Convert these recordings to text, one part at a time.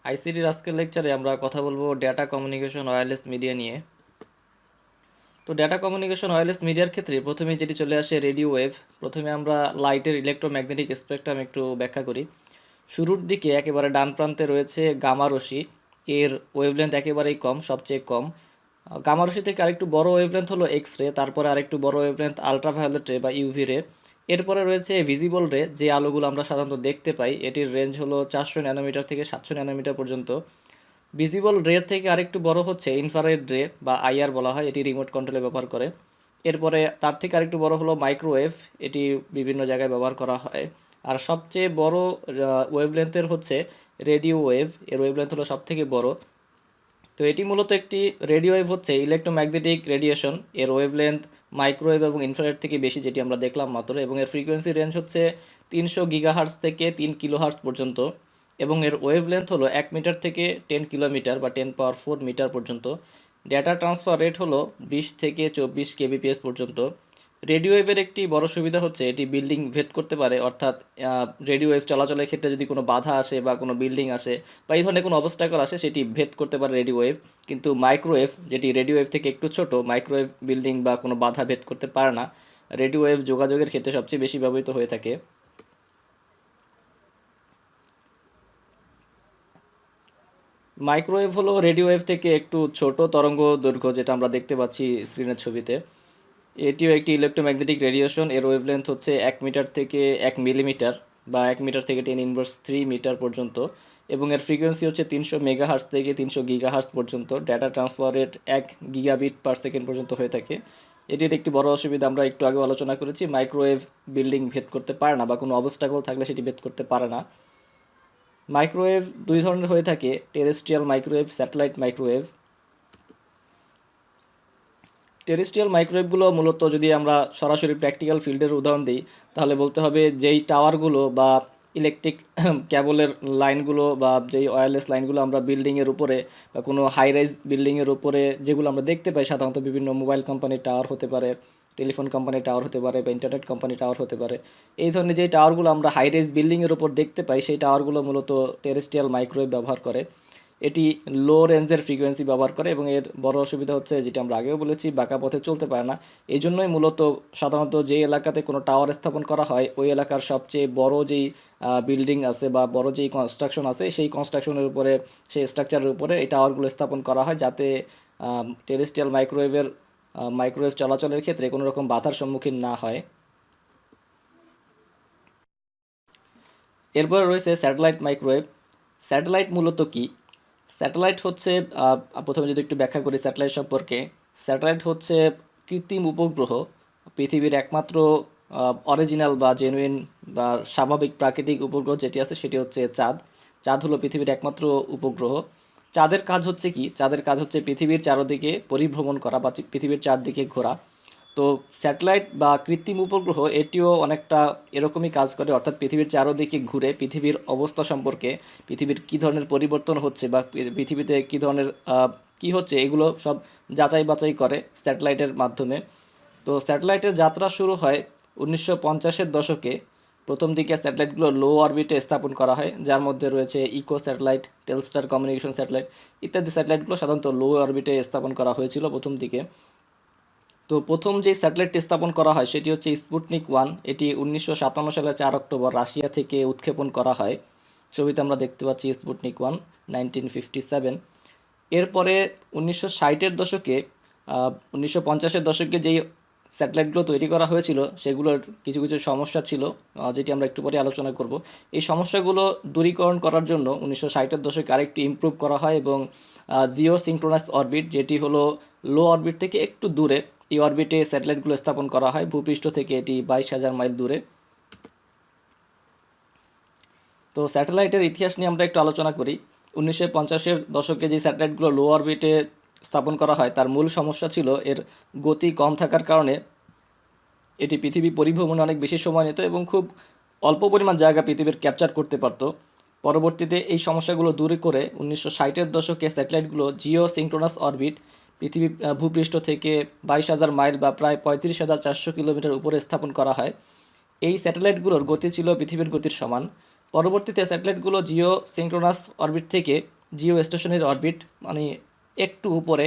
আইসিটির আজকের লেকচারে আমরা কথা বলবো ডেটা কমিউনিকেশন ওয়্যারলেস মিডিয়া নিয়ে। তো ডেটা কমিউনিকেশন ওয়্যারলেস মিডিয়ার ক্ষেত্রে প্রথমে যেটি চলে আসে রেডিও ওয়েভ। প্রথমে আমরা লাইটের ইলেকট্রোম্যাগনেটিক স্পেকট্রাম একটু ব্যাখ্যা করি। শুরুর দিকে একেবারে ডান প্রান্তে রয়েছে গামা রশ্মি। এর ওয়েভলেন্থ একেবারেই কম, সবচেয়ে কম। গামা রশ্মি থেকে আরেকটু বড় ওয়েভলেন্থ হলো এক্স রে, তারপরে আরেকটু বড় ওয়েভলেন্থ আলট্রাভায়োলেট রে বা ইউভি রে। এরপরে রয়েছে ভিজিবল রে, যে আলোগুলো আমরা সাধারণত দেখতে পাই। এটির রেঞ্জ হলো 400 ন্যানোমিটার থেকে 700 ন্যানোমিটার পর্যন্ত। ভিজিবল রে থেকে আরেকটু বড় হচ্ছে ইনফ্রারেড রে বা আইআর বলা হয়, এটি রিমোট কন্ট্রোলে ব্যবহার করে। এরপরে তার থেকে আরেকটু বড় হলো মাইক্রোওয়েভ, এটি বিভিন্ন জায়গায় ব্যবহার করা হয়। আর সবচেয়ে বড় ওয়েভলেন্থের হচ্ছে রেডিও ওয়েভ, এর ওয়েভলেন্থ হলো সব থেকে বড়। তো এটি মূলত একটি রেডিও ওয়েভ, হচ্ছে ইলেকট্রোম্যাগনেটিক রেডিয়েশন। এর ওয়েভলেন্থ মাইক্রোওয়েভ এবং ইনফ্রারেড থেকে বেশি, যেটি আমরা দেখলাম মাত্র, এবং এর ফ্রিকোয়েন্সি রেঞ্জ হচ্ছে 300 গিগাহার্টজ থেকে 3 কিলোহার্টজ পর্যন্ত। এবং এর ওয়েভলেন্থ হলো 1 মিটার থেকে 10 কিলোমিটার বা 10 পাওয়ার 4 মিটার পর্যন্ত। ডেটা ট্রান্সফার রেট হলো 20 থেকে 24 কেবিপিএস পর্যন্ত। রেডিও ওয়েভের একটি বড় সুবিধা হচ্ছে এটি বিল্ডিং ভেদ করতে পারে, অর্থাৎ রেডিও ওয়েভ চলাচলের ক্ষেত্রে যদি কোনো বাধা আসে বা কোনো বিল্ডিং আসে বা এই ধরনের কোনো অবস্টাকল আসে, সেটি ভেদ করতে পারে রেডিও ওয়েভ। কিন্তু মাইক্রোওয়েভ, যেটি রেডিও ওয়েভ থেকে একটু ছোট, মাইক্রোওয়েভ বিল্ডিং বা কোনো বাধা ভেদ করতে পারে না। রেডিও ওয়েভ যোগাযোগের ক্ষেত্রে সবচেয়ে বেশি ব্যবহৃত হয়ে থাকে। মাইক্রোওয়েভ হলো রেডিও ওয়েভ থেকে একটু ছোট তরঙ্গ দৈর্ঘ্য, যেটা আমরা দেখতে পাচ্ছি স্ক্রিনের ছবিতে। এটিও একটি ইলেকট্রোম্যাগনেটিক রেডিয়েশন। এর ওয়েভলেন্থ হচ্ছে 1 মিটার থেকে 1 মিলিমিটার বা 1 মিটার থেকে 10⁻³ মিটার পর্যন্ত। এবং এর ফ্রিকোয়েন্সি হচ্ছে 300 মেগাহার্টজ থেকে 300 গিগাহার্টজ পর্যন্ত। ডেটা ট্রান্সফার রেট 1 গিগাবিট/সেকেন্ড পর্যন্ত হয়ে থাকে। এটির একটি বড় অসুবিধা আমরা একটু আগে আলোচনা করেছি, মাইক্রোওয়েভ বিল্ডিং ভেদ করতে পারে না বা কোনো অবস্টাকল থাকলে সেটি ভেদ করতে পারে না। মাইক্রোওয়েভ দুই ধরনের হয়ে থাকে, terrestrial microwave, satellite microwave. Terrestrial মাইক্রোওয়েভগুলো মূলত, যদি আমরা সরাসরি প্র্যাকটিক্যাল ফিল্ডের উদাহরণ দিই, তাহলে বলতে হবে যেই টাওয়ারগুলো বা ইলেকট্রিক কেবলের লাইনগুলো বা যেই ওয়্যারলেস লাইনগুলো আমরা বিল্ডিংয়ের উপরে বা কোনো হাই রাইজ বিল্ডিংয়ের উপরে যেগুলো আমরা দেখতে পাই, সাধারণত বিভিন্ন মোবাইল কোম্পানির টাওয়ার হতে পারে, টেলিফোন কোম্পানির টাওয়ার হতে পারে বা ইন্টারনেট কোম্পানির টাওয়ার হতে পারে। এই ধরনের যেই টাওয়ারগুলো আমরা হাই রাইজ বিল্ডিংয়ের উপর দেখতে পাই, সেই টাওয়ারগুলো মূলত টেরেস্ট্রিয়াল মাইক্রোওয়েভ ব্যবহার করে। এটি লো রেঞ্জের ফ্রিকোয়েন্সি ব্যবহার করে এবং এর বড় অসুবিধা হচ্ছে, যেটা আমরা আগেও বলেছি, বাঁকা পথে চলতে পারে না। এই জন্যই মূলত সাধারণত যে এলাকাতে কোনো টাওয়ার স্থাপন করা হয়, ওই এলাকার সবচেয়ে বড় যেই বিল্ডিং আছে বা বড় যেই কনস্ট্রাকশন আছে, সেই কনস্ট্রাকশনের উপরে, সেই স্ট্রাকচারের উপরে এই টাওয়ারগুলো স্থাপন করা হয়, যাতে টেরেস্ট্রিয়াল মাইক্রোওয়েভ চলাচলের ক্ষেত্রে কোনো রকম বাধার সম্মুখীন না হয়। এরপরে রয়েছে স্যাটেলাইট মাইক্রোওয়েভ। স্যাটেলাইট মূলত কি? স্যাটেলাইট হচ্ছে, প্রথমে যদি একটু ব্যাখ্যা করি স্যাটেলাইট সম্পর্কে। স্যাটেলাইট হচ্ছে কৃত্রিম উপগ্রহ। পৃথিবীর একমাত্র অরিজিনাল বা জেনুইন বা স্বাভাবিক প্রাকৃতিক উপগ্রহ যেটি আছে, সেটি হচ্ছে চাঁদ। চাঁদ হলো পৃথিবীর একমাত্র উপগ্রহ। চাঁদের কাজ হচ্ছে কি? চাঁদের কাজ হচ্ছে পৃথিবীর চারদিকে পরিভ্রমণ করা বা পৃথিবীর চারদিকে ঘোরা। তো স্যাটেলাইট বা কৃত্রিম উপগ্রহ এটিও অনেকটা এরকমই কাজ করে, অর্থাৎ পৃথিবীর চারদিকে ঘুরে পৃথিবীর অবস্থা সম্পর্কে, পৃথিবীর কী ধরনের পরিবর্তন হচ্ছে বা পৃথিবীতে কী ধরনের কী হচ্ছে, এগুলো সব যাচাই বাছাই করে স্যাটেলাইটের মাধ্যমে। তো স্যাটেলাইটের যাত্রা শুরু হয় 1950-এর দশকে। প্রথম দিকে স্যাটেলাইটগুলো লো অরবিটে স্থাপন করা হয়, যার মধ্যে রয়েছে echo satellite, Telstar communication satellite ইত্যাদি। স্যাটেলাইটগুলো সাধারণত লো অরবিটে স্থাপন করা হয়েছিল প্রথম দিকে। তো প্রথম যে স্যাটেলাইটটি স্থাপন করা হয় সেটি হচ্ছে স্পুটনিক 1। এটি 1957 সালের 4 অক্টোবর রাশিয়া থেকে উৎক্ষেপণ করা হয়। ছবিতে আমরা দেখতে পাচ্ছি স্পুটনিক 1, 1957। এরপরে 1960-এর দশকে, 1950-এর দশকে যেই স্যাটেলাইটগুলো তৈরি করা হয়েছিল, সেগুলোর কিছু কিছু সমস্যা ছিল, যেটি আমরা একটু পরে আলোচনা করব। এই সমস্যাগুলো দূরীকরণ করার জন্য 1960-এর দশকে আরেকটু ইমপ্রুভ করা হয় এবং জিও সিঙ্ক্রোনাস অরবিট, যেটি হলো লো অরবিট থেকে একটু দূরে, এই অরবিটে স্যাটেলাইটগুলো স্থাপন করা হয়। ভূপৃষ্ঠ থেকে এটি 22,000 মাইল দূরে। তো স্যাটেলাইটের ইতিহাস নিয়ে আমরা একটু আলোচনা করি। 1950-এর দশকে যে স্যাটেলাইটগুলো লো অরবিটে স্থাপন করা হয়, তার মূল সমস্যা ছিল এর গতি কম থাকার কারণে এটি পৃথিবী পরিভ্রমণে অনেক বেশি সময় নিত এবং খুব অল্প পরিমাণ জায়গা পৃথিবীর ক্যাপচার করতে পারত। পরবর্তীতে এই সমস্যাগুলো দূর করে 1960-এর দশকে স্যাটেলাইটগুলো জিও সিঙ্ক্রোনাস অরবিট, পৃথিবী ভূপৃষ্ঠ থেকে 22,000 মাইল বা প্রায় 35,400 কিলোমিটার উপরে স্থাপন করা হয়। এই স্যাটেলাইটগুলোর গতি ছিল পৃথিবীর গতির সমান। পরবর্তীতে স্যাটেলাইটগুলো জিও সিঙ্ক্রোনাস অরবিট থেকে জিও স্টেশনের অরবিট, মানে একটু উপরে।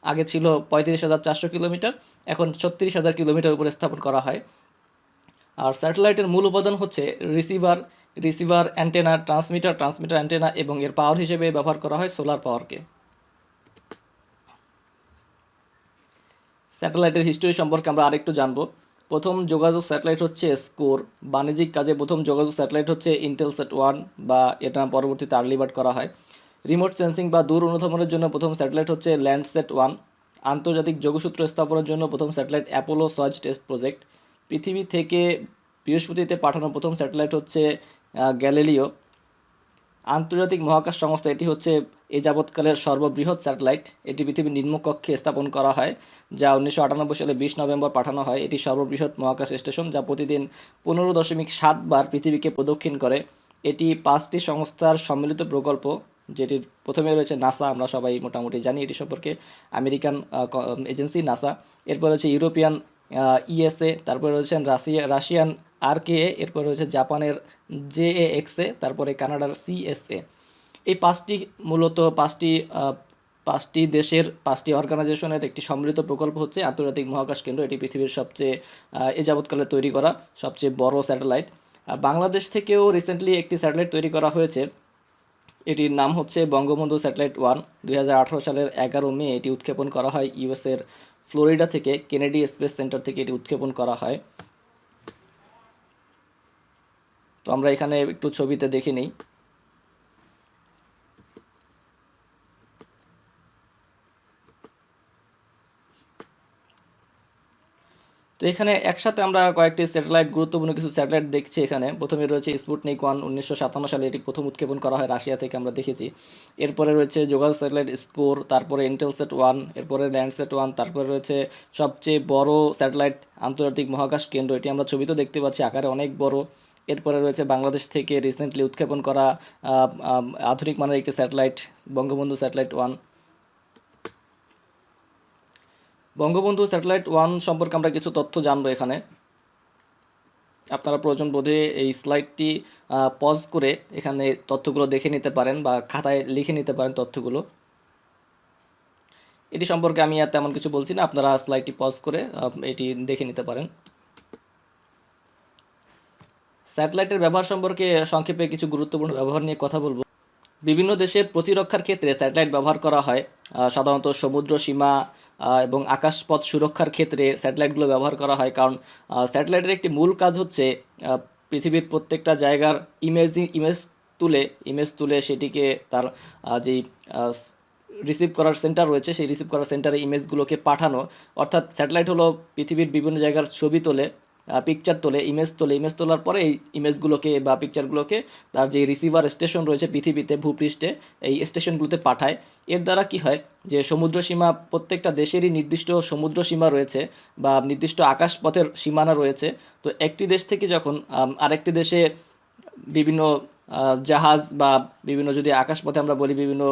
আগে ছিল 35,400 কিলোমিটার, এখন 36,000 কিলোমিটার উপরে স্থাপন করা হয়। আর স্যাটেলাইটের মূল উপাদান হচ্ছে receiver, receiver antenna, transmitter, transmitter antenna, এবং এর পাওয়ার হিসেবে ব্যবহার করা হয় সোলার পাওয়ারকে। স্যাটেলাইটের হিস্টোরি সম্পর্কে আমরা আরেকটু জানবো। প্রথম যোগাযোগ স্যাটেলাইট হচ্ছে স্কোর। বাণিজ্যিক কাজে প্রথম যোগাযোগ স্যাটেলাইট হচ্ছে ইন্টেলসেট 1, বা এটা পরবর্তীতে আর্লিবার্ড করা হয়। রিমোট সেন্সিং বা দূর অনুধাবনের জন্য প্রথম স্যাটেলাইট হচ্ছে ল্যান্ডসেট 1। আন্তর্জাতিক যোগসূত্র স্থাপনের জন্য প্রথম স্যাটেলাইট অ্যাপোলো সয়েজ টেস্ট প্রজেক্ট। পৃথিবী থেকে বৃহস্পতিতে পাঠানো প্রথম স্যাটেলাইট হচ্ছে গ্যালিলিও। আন্তর্জাতিক মহাকাশ সংস্থা, এটি হচ্ছে এ যাবৎকালের সর্ববৃহৎ স্যাটেলাইট। এটি পৃথিবীর নিম্নকক্ষে স্থাপন করা হয়, যা 1998 সালে 20 নভেম্বর পাঠানো হয়। এটি সর্ববৃহৎ মহাকাশ স্টেশন, যা প্রতিদিন 15.7 বার পৃথিবীকে প্রদক্ষিণ করে। এটি 5টি সংস্থার সম্মিলিত প্রকল্প, যেটির প্রথমে রয়েছে নাসা, আমরা সবাই মোটামুটি জানি এটি সম্পর্কে, আমেরিকান এজেন্সি নাসা। এরপর হচ্ছে ইউরোপিয়ান ইএসএ, তারপরে রয়েছেন রাশিয়ান আরকেএ, এরপর রয়েছে জাপানের জেএএক্সএ, তারপরে কানাডার সিএসএ। এই মূলত পাঁচটি দেশের 5টি অর্গানাইজেশনের একটি সম্মিলিত প্রকল্প হচ্ছে আন্তর্জাতিক মহাকাশ কেন্দ্র। এটি পৃথিবীর সবচেয়ে এ যাবৎকালে তৈরি করা সবচেয়ে বড় স্যাটেলাইট। আর বাংলাদেশ থেকেও রিসেন্টলি একটি স্যাটেলাইট তৈরি করা হয়েছে, এটির নাম হচ্ছে বঙ্গবন্ধু স্যাটেলাইট 1। 2018 সালের 11 মে এটি উৎক্ষেপণ করা হয় ইউএসের ফ্লোরিডা থেকে, কেনেডি স্পেস সেন্টার থেকে এটি উৎক্ষেপণ করা হয়। তো আমরা এখানে একটু ছবিতে দেখে নিই। তো এখানে একসাথে আমরা কয়েকটি স্যাটেলাইট, গুরুত্বপূর্ণ কিছু স্যাটেলাইট দেখছি। এখানে প্রথমে রয়েছে স্পুটনিক 1, 1957 সালে এটি প্রথম উৎক্ষেপণ করা হয় রাশিয়া থেকে, আমরা দেখেছি। এরপরে রয়েছে যোগাযোগ স্যাটেলাইট স্কোর, তারপরে ইন্টেলসেট 1, এরপরে ল্যান্ডসেট 1, তারপরে রয়েছে সবচেয়ে বড় স্যাটেলাইট আন্তর্জাতিক মহাকাশ কেন্দ্র, এটি আমরা ছবিতেও দেখতে পাচ্ছি, আকারে অনেক বড়। এরপরে রয়েছে বাংলাদেশ থেকে রিসেন্টলি উৎক্ষেপণ করা আধুনিক মানের একটি satellite, Bangabandhu satellite 1। Bangabandhu satellite 1 সম্পর্কে আমরা কিছু তথ্য জানবো এখানে। আপনারা প্রয়োজন বোধে এই স্লাইডটি পজ করে এখানে তথ্যগুলো দেখে নিতে পারেন, বা খাতায় লিখে নিতে পারেন তথ্যগুলো। এটি সম্পর্কে আমি আর তেমন কিছু বলছি না, আপনারা স্লাইডটি পজ করে এটি দেখে নিতে পারেন। স্যাটেলাইটের ব্যবহার সম্পর্কে সংক্ষেপে কিছু গুরুত্বপূর্ণ ব্যবহার নিয়ে কথা বলবো। বিভিন্ন দেশের প্রতিরক্ষার ক্ষেত্রে স্যাটেলাইট ব্যবহার করা হয়। সাধারণত সমুদ্র সীমা এবং আকাশপথ সুরক্ষার ক্ষেত্রে স্যাটেলাইটগুলো ব্যবহার করা হয়, কারণ স্যাটেলাইটের একটি মূল কাজ হচ্ছে পৃথিবীর প্রত্যেকটা জায়গার ইমেজ তুলে সেটিকে তার যেই রিসিভ করার সেন্টার রয়েছে, সেই রিসিভ করার সেন্টারে ইমেজগুলোকে পাঠানো। অর্থাৎ স্যাটেলাইট হলো পৃথিবীর বিভিন্ন জায়গার ছবি তোলে, পিকচার তোলে, ইমেজ তোলার পরে এই ইমেজগুলোকে বা পিকচারগুলোকে তার যে রিসিভার স্টেশন রয়েছে পৃথিবীতে, ভূপৃষ্ঠে, এই স্টেশনগুলোতে পাঠায়। এর দ্বারা কি হয়, যে সমুদ্র সীমা, প্রত্যেকটা দেশেরই নির্দিষ্ট সমুদ্র সীমা রয়েছে বা নির্দিষ্ট আকাশপথের সীমানা রয়েছে। তো একটি দেশ থেকে যখন আরেকটি দেশে বিভিন্ন জাহাজ বা বিভিন্ন, যদি আকাশপথে আমরা বলি, বিভিন্ন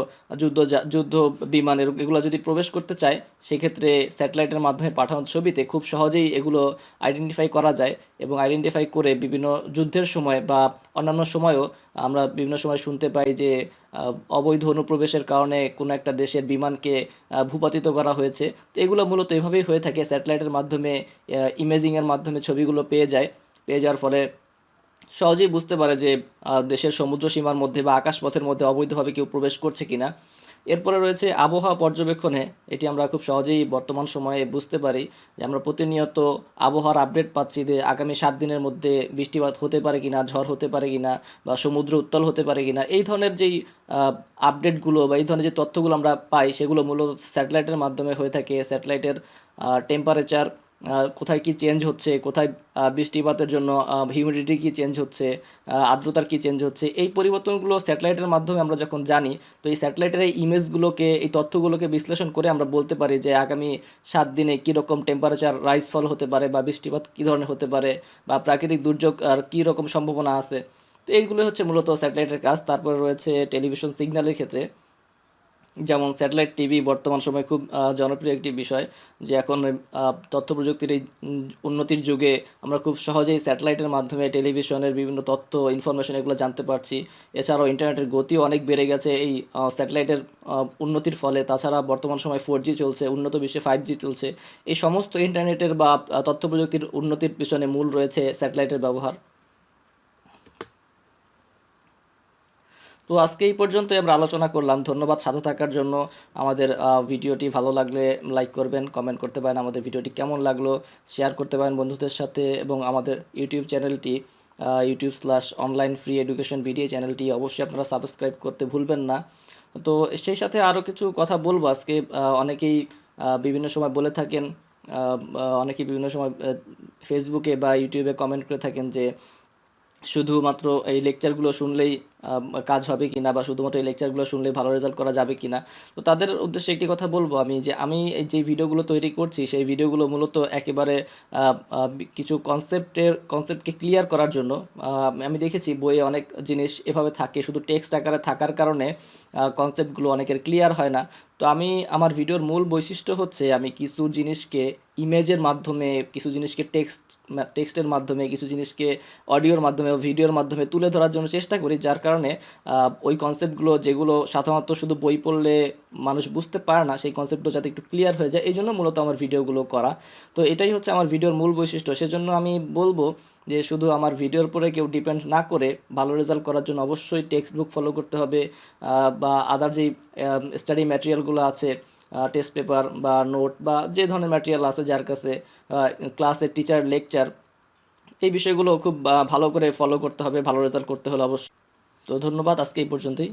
যুদ্ধ বিমানের এগুলো যদি প্রবেশ করতে চায়, সেক্ষেত্রে স্যাটেলাইটের মাধ্যমে পাঠানো ছবিতে খুব সহজেই এগুলো আইডেন্টিফাই করা যায়, এবং আইডেন্টিফাই করে বিভিন্ন যুদ্ধের সময় বা অন্যান্য সময়ও আমরা বিভিন্ন সময় শুনতে পাই যে অবৈধ অনুপ্রবেশের কারণে কোনো একটা দেশের বিমানকে ভূপাতিত করা হয়েছে। তো এগুলো মূলত এভাবেই হয়ে থাকে, স্যাটেলাইটের মাধ্যমে ইমেজিংয়ের মাধ্যমে ছবিগুলো পেয়ে যাওয়ার ফলে সহজেই বুঝতে পারে যে দেশের সমুদ্র সীমার মধ্যে বা আকাশপথের মধ্যে অবৈধভাবে কেউ প্রবেশ করছে কিনা। এরপরে রয়েছে আবহাওয়া পর্যবেক্ষণে, এটি আমরা খুব সহজেই বর্তমান সময়ে বুঝতে পারি যে আমরা প্রতিনিয়ত আবহাওয়ার আপডেট পাচ্ছি, যে আগামী 7 দিনের মধ্যে বৃষ্টিপাত হতে পারে কিনা, ঝড় হতে পারে কিনা, বা সমুদ্র উত্তাল হতে পারে কিনা। এই ধরনের যেই আপডেটগুলো বা এই ধরনের যে তথ্যগুলো আমরা পাই, সেগুলো মূলত স্যাটেলাইটের মাধ্যমে হয়ে থাকে। স্যাটেলাইটের টেম্পারেচার কোথায় কি চেঞ্জ হচ্ছে, কোথায় বৃষ্টিপাতের জন্য হিউমিডিটি কি চেঞ্জ হচ্ছে, আর্দ্রতার কি চেঞ্জ হচ্ছে, এই পরিবর্তনগুলো স্যাটেলাইটের মাধ্যমে আমরা যখন জানি, তো এই স্যাটেলাইটের এই ইমেজগুলোকে, এই তথ্যগুলোকে বিশ্লেষণ করে আমরা বলতে পারি যে আগামী 7 দিনে কীরকম টেম্পারেচার রাইজ ফল হতে পারে, বা বৃষ্টিপাত কী ধরনের হতে পারে, বা প্রাকৃতিক দুর্যোগ আর কী রকম সম্ভাবনা আছে। তো এইগুলো হচ্ছে মূলত স্যাটেলাইটের কাজ। তারপরে রয়েছে টেলিভিশন সিগন্যালের ক্ষেত্রে, যেমন স্যাটেলাইট টিভি বর্তমান সময়ে খুব জনপ্রিয় একটি বিষয়, যে এখন তথ্য প্রযুক্তির এই উন্নতির যুগে আমরা খুব সহজেই স্যাটেলাইটের মাধ্যমে টেলিভিশনের বিভিন্ন তথ্য ইনফরমেশন এগুলো জানতে পারছি। এছাড়াও ইন্টারনেটের গতিও অনেক বেড়ে গেছে এই স্যাটেলাইটের উন্নতির ফলে। তাছাড়া বর্তমান সময় 4G চলছে, উন্নত বিশ্বে 5G চলছে। এই সমস্ত ইন্টারনেটের বা তথ্য প্রযুক্তির উন্নতির পিছনে মূল রয়েছে স্যাটেলাইটের ব্যবহার। তো আজকে এই পর্যন্তই আমরা আলোচনা করলাম। ধন্যবাদ সাথে থাকার জন্য। আমাদের ভিডিওটি ভালো লাগলে লাইক করবেন, কমেন্ট করতে পারেন আমাদের ভিডিওটি কেমন লাগলো, শেয়ার করতে পারেন বন্ধুদের সাথে, এবং আমাদের ইউটিউব চ্যানেলটি YouTube/online free education ভিডিও চ্যানেলটি অবশ্যই আপনারা সাবস্ক্রাইব করতে ভুলবেন না। তো সেই সাথে আরও কিছু কথা বলবো আজকে। অনেকেই বিভিন্ন সময় বলে থাকেন, অনেকেই বিভিন্ন সময় ফেসবুকে বা ইউটিউবে কমেন্ট করে থাকেন যে শুধুমাত্র এই লেকচারগুলো শুনলেই কাজ হবে কিনা, বা শুধুমাত্র এই লেকচারগুলো শুনলেই ভালো রেজাল্ট করা যাবে কিনা। তো তাদের উদ্দেশ্যে একটি কথা বলবো আমি, যে আমি এই যে ভিডিওগুলো তৈরি করছি সেই ভিডিওগুলো মূলত একেবারে কিছু কনসেপ্টকে ক্লিয়ার করার জন্য। আমি দেখেছি বইয়ে অনেক জিনিস এভাবে থাকে, শুধু টেক্সট আকারে থাকার কারণে কনসেপ্টগুলো অনেকের ক্লিয়ার হয় না। তো আমি আমার ভিডিওর মূল বৈশিষ্ট্য হচ্ছে আমি কিছু জিনিসকে ইমেজের মাধ্যমে, কিছু জিনিসকে টেক্সটের মাধ্যমে, কিছু জিনিসকে অডিওর মাধ্যমে, ভিডিওর মাধ্যমে তুলে ধরার জন্য চেষ্টা করি, যার কারণে ওই কনসেপ্টগুলো যেগুলো সাধারণত শুধু বই পড়লে মানুষ বুঝতে পারে না, সেই কনসেপ্টগুলো যাতে একটু ক্লিয়ার হয়ে যায়, এই জন্য মূলত আমার ভিডিওগুলো করা। তো এটাই হচ্ছে আমার ভিডিওর মূল বৈশিষ্ট্য। সেজন্য আমি বলবো যে শুধু আমার ভিডিওর উপরে কেউ ডিপেন্ড না করে ভালো রেজাল্ট করার জন্য অবশ্যই টেক্সট বুক ফলো করতে হবে, বা আদার যেই স্টাডি ম্যাটেরিয়ালগুলো আছে, টেস্ট পেপার বা নোট বা যে ধরনের ম্যাটেরিয়াল আছে যার কাছে, ক্লাসের টিচার লেকচার, এই বিষয়গুলো খুব ভালো করে ফলো করতে হবে ভালো রেজাল্ট করতে হলে অবশ্যই। তো ধন্যবাদ, আজকে এই পর্যন্তই।